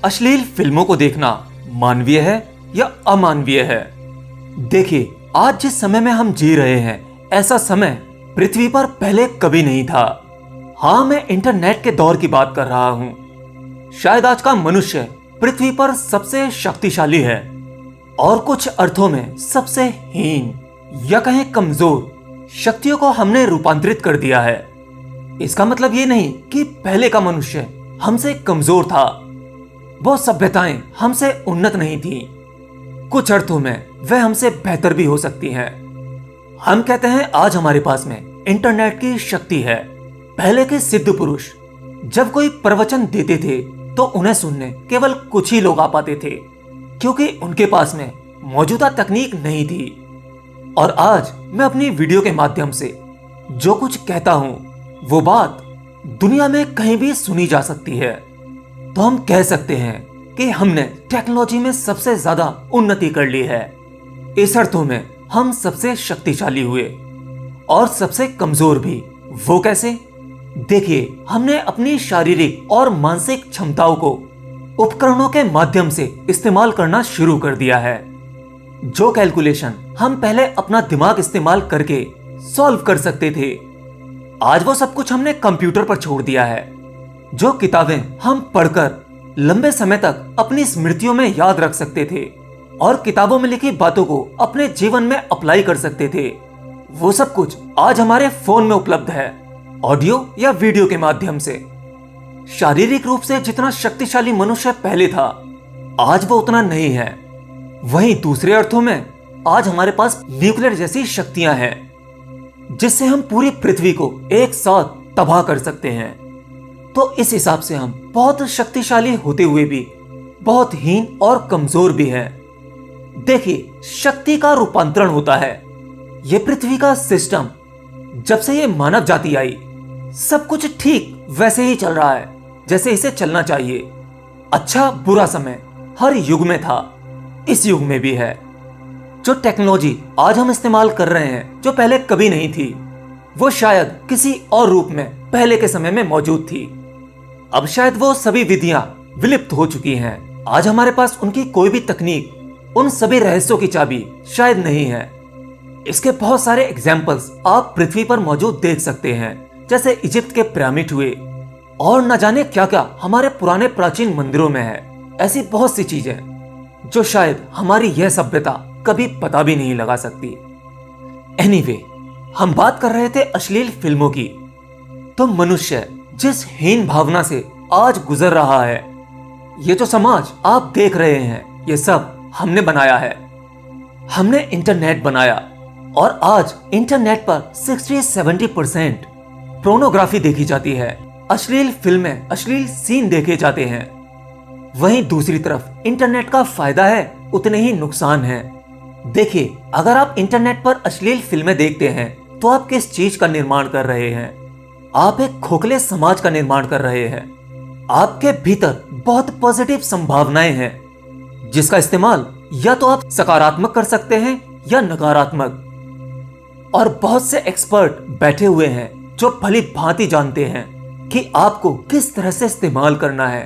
अश्लील फिल्मों को देखना मानवीय है या अमानवीय है? देखिए, आज जिस समय में हम जी रहे हैं, ऐसा समय पृथ्वी पर पहले कभी नहीं था। हाँ, मैं इंटरनेट के दौर की बात कर रहा हूँ। शायद आज का मनुष्य पृथ्वी पर सबसे शक्तिशाली है और कुछ अर्थों में सबसे हीन या कहें कमजोर शक्तियों को हमने रूपांतरित कर दिया है। इसका मतलब ये नहीं कि पहले का मनुष्य हमसे कमजोर था, वो सभ्यताएं हमसे उन्नत नहीं थी। कुछ अर्थों में वह हमसे बेहतर भी हो सकती हैं। हम कहते हैं आज हमारे पास में इंटरनेट की शक्ति है। पहले के सिद्ध पुरुष जब कोई प्रवचन देते थे तो उन्हें सुनने केवल कुछ ही लोग आ पाते थे, क्योंकि उनके पास में मौजूदा तकनीक नहीं थी। और आज मैं अपनी वीडियो के माध्यम से जो कुछ कहता हूं, वो बात दुनिया में कहीं भी सुनी जा सकती है। तो हम कह सकते हैं कि हमने टेक्नोलॉजी में सबसे ज्यादा उन्नति कर ली है। इस अर्थों में हम सबसे शक्तिशाली हुए और सबसे कमजोर भी। वो कैसे? देखिए, हमने अपनी शारीरिक और मानसिक क्षमताओं को उपकरणों के माध्यम से इस्तेमाल करना शुरू कर दिया है। जो कैलकुलेशन हम पहले अपना दिमाग इस्तेमाल करके सॉल्व कर सकते थे, आज वो सब कुछ हमने कंप्यूटर पर छोड़ दिया है। जो किताबें हम पढ़कर लंबे समय तक अपनी स्मृतियों में याद रख सकते थे और किताबों में लिखी बातों को अपने जीवन में अप्लाई कर सकते थे, वो सब कुछ आज हमारे फोन में उपलब्ध है, ऑडियो या वीडियो के माध्यम से। शारीरिक रूप से जितना शक्तिशाली मनुष्य पहले था, आज वो उतना नहीं है। वहीं दूसरे अर्थों में आज हमारे पास न्यूक्लियर जैसी शक्तियां हैं, जिससे हम पूरी पृथ्वी को एक साथ तबाह कर सकते हैं। तो इस हिसाब से हम बहुत शक्तिशाली होते हुए भी बहुत हीन और कमजोर भी हैं। देखिए, शक्ति का रूपांतरण होता है। ये पृथ्वी का सिस्टम जब से ये मानव जाति आई, सब कुछ ठीक वैसे ही चल रहा है जैसे इसे चलना चाहिए। अच्छा बुरा समय हर युग में था, इस युग में भी है। जो टेक्नोलॉजी आज हम इस्तेमाल कर रहे हैं, जो पहले कभी नहीं थी, वो शायद किसी और रूप में पहले के समय में मौजूद थी। अब शायद वो सभी विधियां विलुप्त हो चुकी हैं। आज हमारे पास उनकी कोई भी तकनीक, उन सभी रहस्यों की चाबी शायद नहीं है। इसके बहुत सारे एग्जाम्पल्स आप पृथ्वी पर मौजूद देख सकते हैं, जैसे इजिप्ट के पिरामिड हुए और न जाने क्या क्या हमारे पुराने प्राचीन मंदिरों में है। ऐसी बहुत सी चीजें जो शायद हमारी यह सभ्यता कभी पता भी नहीं लगा सकती। एनीवे, हम बात कर रहे थे अश्लील फिल्मों की। तो मनुष्य जिस हीन भावना से आज गुजर रहा है, ये जो समाज आप देख रहे हैं, ये सब हमने बनाया है। हमने इंटरनेट बनाया और आज इंटरनेट पर 60-70% पोर्नोग्राफी देखी जाती है, अश्लील फिल्में, अश्लील सीन देखे जाते हैं। वहीं दूसरी तरफ इंटरनेट का फायदा है, उतने ही नुकसान है। देखिए, अगर आप इंटरनेट पर अश्लील फिल्में देखते हैं तो आप किस चीज का निर्माण कर रहे हैं? आप एक खोखले समाज का निर्माण कर रहे हैं। आपके भीतर बहुत पॉजिटिव संभावनाएं हैं, जिसका इस्तेमाल या तो आप सकारात्मक कर सकते हैं या नकारात्मक। और बहुत से एक्सपर्ट बैठे हुए हैं जो भली भांति जानते हैं कि आपको किस तरह से इस्तेमाल करना है।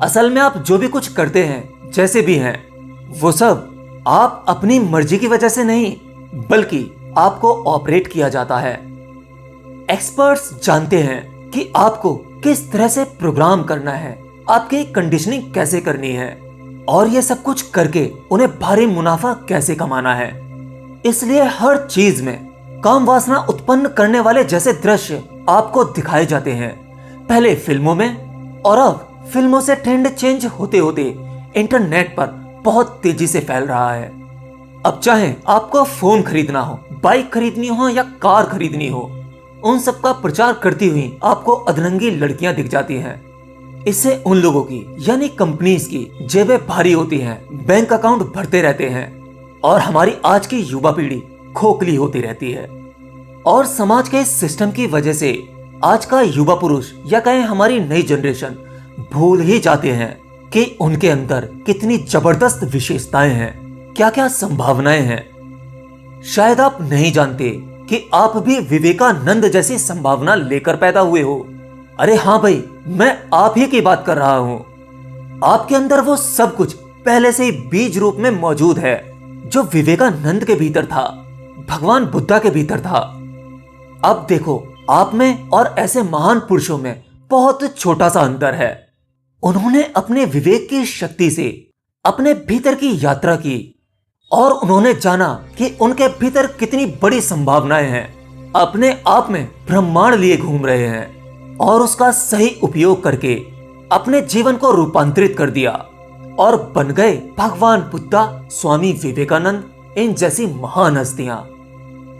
असल में आप जो भी कुछ करते हैं, जैसे भी हैं, वो सब आप अपनी मर्जी की वजह से नहीं, बल्कि आपको ऑपरेट किया जाता है। एक्सपर्ट्स जानते हैं कि आपको किस तरह से प्रोग्राम करना है, आपकी कंडीशनिंग कैसे करनी है, और ये सब कुछ करके उन्हें भारी मुनाफा कैसे कमाना है। इसलिए हर चीज में काम वासना उत्पन्न करने वाले जैसे दृश्य आपको दिखाए जाते हैं, पहले फिल्मों में, और अब फिल्मों से ट्रेंड चेंज होते होते इंटरनेट पर बहुत तेजी से फैल रहा है। अब चाहे आपको फोन खरीदना हो, बाइक खरीदनी हो या कार खरीदनी हो, उन सब का प्रचार करती हुई आपको अधरंगी लड़कियां दिख जाती हैं। इससे उन लोगों की यानी कंपनीज की जेबें भारी होती हैं, बैंक अकाउंट भरते रहते हैं और हमारी आज की युवा पीढ़ी खोखली होती रहती है। और समाज के इस सिस्टम की वजह से आज का युवा पुरुष या कहें हमारी नई जनरेशन भूल ही जाते हैं कि उनके अंदर कितनी जबरदस्त विशेषताएं हैं, क्या क्या संभावनाएं हैं। शायद आप नहीं जानते कि आप भी विवेकानंद जैसी संभावना लेकर पैदा हुए हो। अरे हाँ भाई, मैं आप ही की बात कर रहा हूं। आपके अंदर वो सब कुछ पहले से ही बीज रूप में मौजूद है जो विवेकानंद के भीतर था, भगवान बुद्धा के भीतर था। अब देखो, आप में और ऐसे महान पुरुषों में बहुत छोटा सा अंतर है। उन्होंने अपने विवेक की शक्ति से अपने भीतर की यात्रा की और उन्होंने जाना कि उनके भीतर कितनी बड़ी संभावनाएं हैं। अपने आप में ब्रह्मांड लिए घूम रहे हैं और उसका सही उपयोग करके अपने जीवन को रूपांतरित कर दिया और बन गए भगवान बुद्धा, स्वामी विवेकानंद, इन जैसी महान हस्तियां।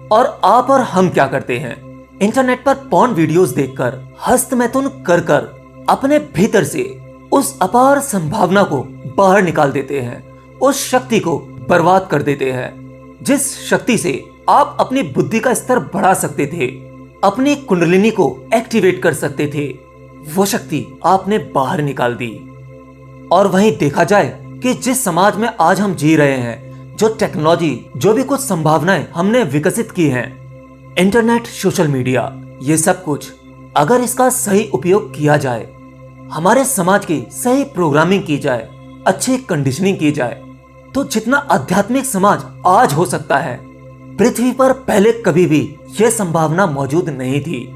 और आप और हम क्या करते हैं? इंटरनेट पर पॉर्न वीडियोस देखकर हस्तमैथुन कर कर अपने भीतर से उस अपार संभावना को बाहर निकाल देते हैं, उस शक्ति को बर्बाद कर देते हैं जिस शक्ति से आप अपनी बुद्धि का स्तर बढ़ा सकते थे, अपनी कुंडलिनी को एक्टिवेट कर सकते थे। वो शक्ति आपने बाहर निकाल दी। और वहीं देखा जाए कि जिस समाज में आज हम जी रहे हैं, जो टेक्नोलॉजी, जो भी कुछ संभावनाएं हमने विकसित की हैं, इंटरनेट, सोशल मीडिया, ये सब कुछ अगर इसका सही उपयोग किया जाए, हमारे समाज की सही प्रोग्रामिंग की जाए, अच्छी कंडीशनिंग की जाए, तो जितना आध्यात्मिक समाज आज हो सकता है, पृथ्वी पर पहले कभी भी यह संभावना मौजूद नहीं थी।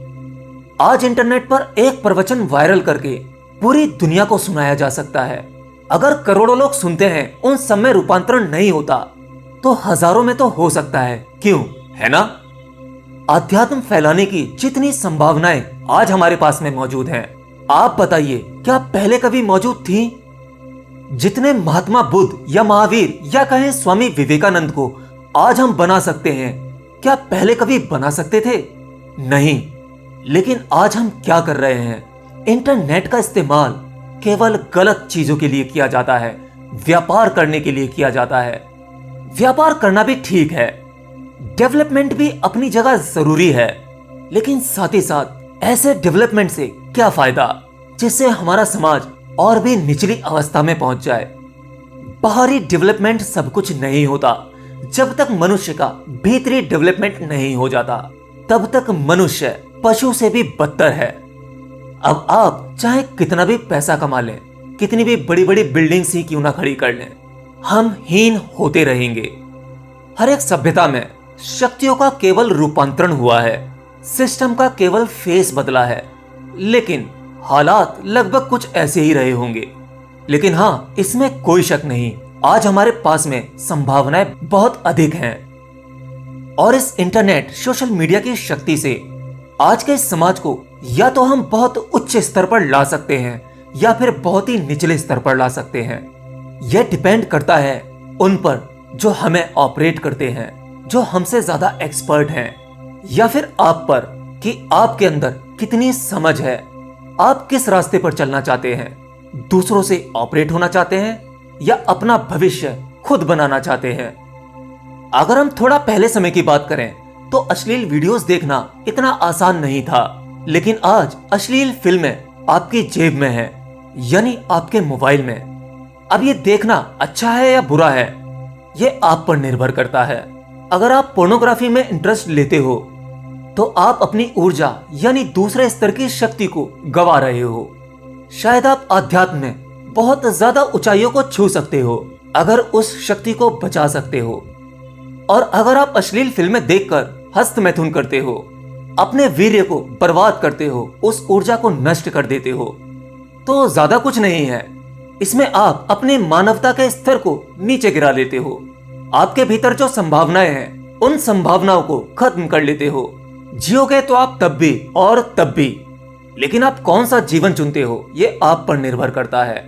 आज इंटरनेट पर एक प्रवचन वायरल करके पूरी दुनिया को सुनाया जा सकता है। अगर करोड़ों लोग सुनते हैं, उन सब में रूपांतरण नहीं होता तो हजारों में तो हो सकता है। क्यों, है ना? अध्यात्म फैलाने की जितनी संभावनाएं आज हमारे पास में मौजूद हैं, आप बताइए क्या पहले कभी मौजूद थी? जितने महात्मा बुद्ध या महावीर या कहें स्वामी विवेकानंद को आज हम बना सकते हैं, क्या पहले कभी बना सकते थे? नहीं। लेकिन आज हम क्या कर रहे हैं? इंटरनेट का इस्तेमाल केवल गलत चीजों के लिए किया जाता है, व्यापार करने के लिए किया जाता है। व्यापार करना भी ठीक है, डेवलपमेंट भी अपनी जगह जरूरी है, लेकिन साथ ही साथ ऐसे डेवलपमेंट से क्या फायदा जिससे हमारा समाज और भी निचली अवस्था में पहुंच जाए। बाहरी डेवलपमेंट सब कुछ नहीं होता जब तक मनुष्य का भीतरी डेवलपमेंट नहीं हो जाता, तब तक मनुष्य पशु से भी बदतर है। अब आप चाहे कितना भी पैसा कमा लें, कितनी भी बड़ी बड़ी बिल्डिंग्स ही क्यों ना खड़ी कर लें, हम हीन होते रहेंगे। हर एक सभ्यता में शक्तियों का केवल रूपांतरण हुआ है, सिस्टम का केवल फेस बदला है, लेकिन हालात लगभग कुछ ऐसे ही रहे होंगे। लेकिन हाँ, इसमें कोई शक नहीं, आज हमारे पास में संभावनाएं बहुत अधिक हैं और इस इंटरनेट, सोशल मीडिया की शक्ति से आज के समाज को या तो हम बहुत उच्च स्तर पर ला सकते हैं या फिर बहुत ही निचले स्तर पर ला सकते हैं। यह डिपेंड करता है उन पर जो हमें ऑपरेट करते हैं, जो हमसे ज्यादा एक्सपर्ट हैं, या फिर आप पर कि आपके अंदर कितनी समझ है, आप किस रास्ते पर चलना चाहते हैं, दूसरों से ऑपरेट होना चाहते हैं या अपना भविष्य खुद बनाना चाहते हैं। अगर हम थोड़ा पहले समय की बात करें तो अश्लील वीडियोस देखना इतना आसान नहीं था, लेकिन आज अश्लील फिल्में आपकी जेब में है, यानी आपके मोबाइल में। अब ये देखना अच्छा है या बुरा है, ये आप पर निर्भर करता है। अगर आप पोर्नोग्राफी में इंटरेस्ट लेते हो तो आप अपनी ऊर्जा यानी दूसरे स्तर की शक्ति को गवा रहे हो। शायद आप अध्यात्म में बहुत ज्यादा ऊंचाइयों को छू सकते हो अगर उस शक्ति को बचा सकते हो, और अगर आप अश्लील फिल्में देखकर हस्तमैथुन करते हो, अपने वीर्य को बर्बाद करते हो, उस ऊर्जा को नष्ट कर देते हो, तो ज्यादा कुछ नहीं है। इसमें आप अपने मानवता के स्तर को नीचे गिरा लेते हो। आपके भीतर जो संभावनाएं हैं, उन संभावनाओं को खत्म कर लेते हो। जियोगे तो आप तब भी और तब भी, लेकिन आप कौन सा जीवन चुनते हो, ये आप पर निर्भर करता है।